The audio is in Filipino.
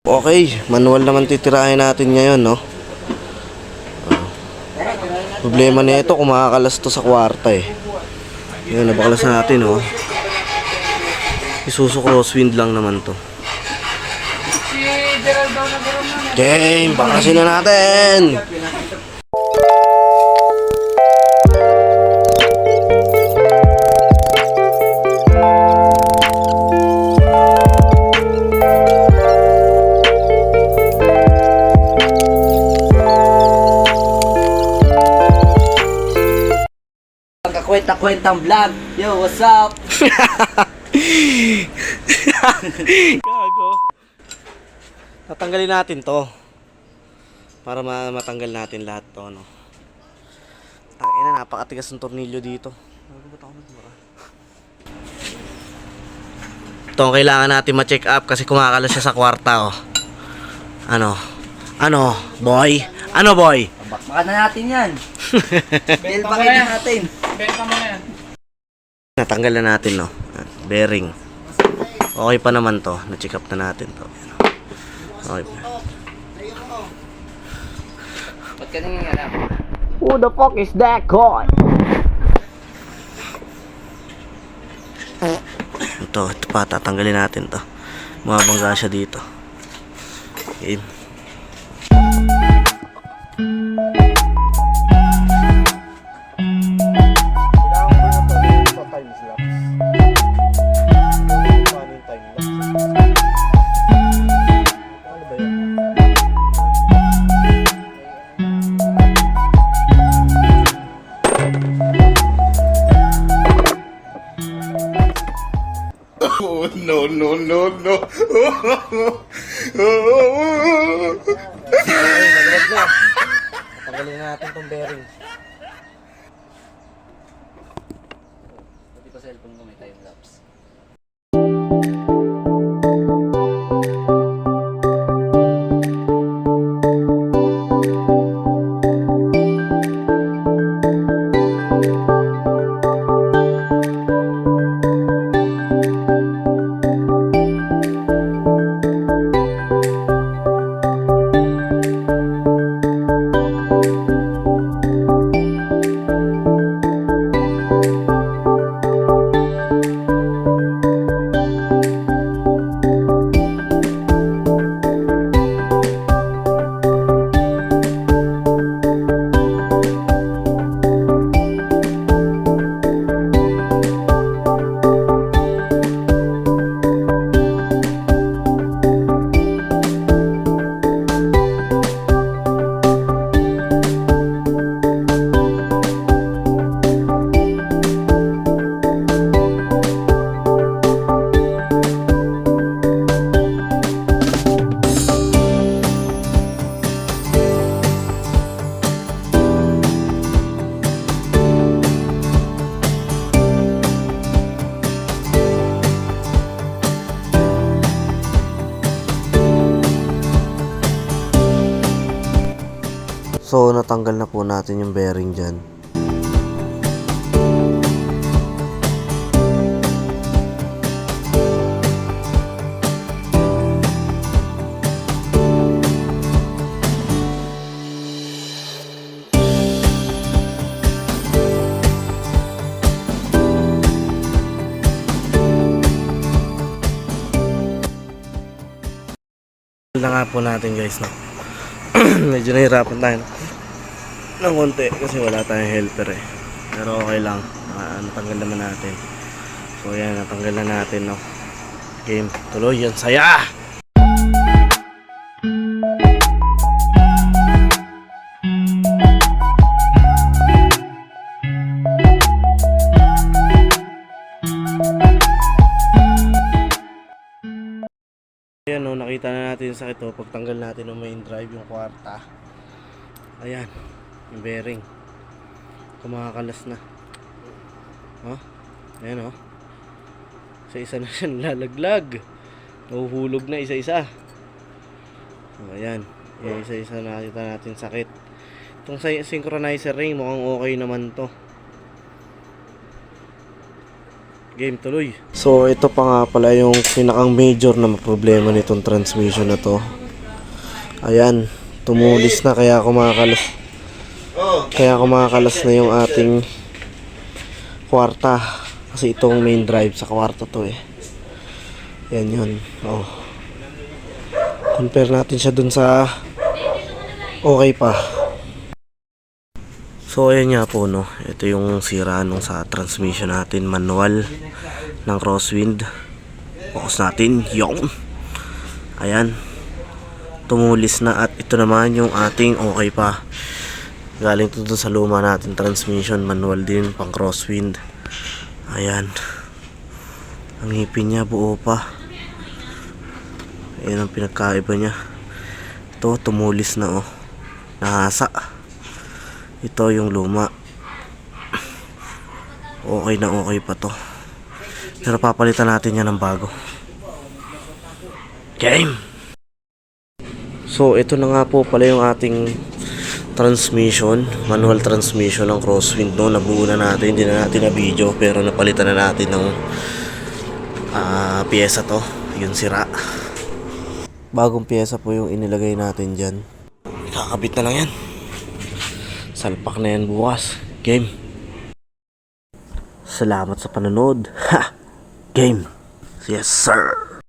Okay, manual naman titirahin natin ngayon, no? Problema nito, kumakalas to sa kwarta eh. Yan, nabakalas natin, oh. Isuzu crosswind lang naman to. Game, bakasin na natin! Kwenta-kwentang vlog. Yo, what's up? Gago. Tatanggalin natin to. Para matanggal natin lahat to, no? Tangina, napakatigas ng tornilyo dito. Ito ang kailangan natin ma-check up kasi kumakalas siya sa kwarta, oh. Ano, boy? Ano, boy? Bakbakan na natin yan. Bilbakin na natin. Benta mo na yan. Natanggal na natin, no? Bearing. Okay pa naman to. Na-check up na natin to. Okay pa. Ba't ka nangyayarap? Who the fuck is that guy? Ito pa, tatanggalin natin to. Mabangga siya dito. Okay. Oh, no, no, no, no. Tanggalin na natin tong bearing. Pati pa cellphone ko may time lapse. So, natanggal na po natin yung bearing dyan. Na nga po natin, guys, no? Medyo nahirapan tayo ng konti kasi wala tayong helper eh, pero okay lang. Natanggal naman natin. So yan, natanggal na natin, no? Game, tuloy yan, saya! Ayan, no, nakita na natin sa ito pagtanggal natin ng main drive yung kwarta. Ayan, yung bearing kumakalas na. Oh, ayan, oh. Isa-isa na siya nalalaglag. Nahuhulog na isa-isa. So, ayan, isa-isa nakita natin sakit. Itong synchronizer ring mukhang okay naman to. Game tuloy. So ito pa nga pala yung pinakang major na problema nitong transmission na to. Ayan, tumulis na kaya kumakalas. Kaya kumakalas na yung ating kwarta. Kasi itong main drive sa kwarta to eh. Yan yun. Oh. Compare natin siya dun sa okay pa. So ayan nga po no. Ito yung sira nung sa transmission natin. Manual ng crosswind. Focus natin. Yung. Ayan. Tumulis na at ito naman yung ating okay pa. Galing to dun sa luma natin transmission. Manual din pang crosswind. Ayan. Ang ngipin niya buo pa. Ayan ang pinagkaiba niya. Ito tumulis na oh. Nahasa. Ito yung luma. Okay na okay pa to. Pero papalitan natin yan ng bago. Game! So ito na nga po pala yung ating transmission. Manual transmission ng crosswind no. Nabuo na natin. Hindi na natin na video. Pero napalitan na natin ng pyesa to. Yung sira. Bagong pyesa po yung inilagay natin dyan. Kakabit na lang yan. Salpak na yan bukas. Game. Salamat sa panonood. Ha! Game. Yes sir.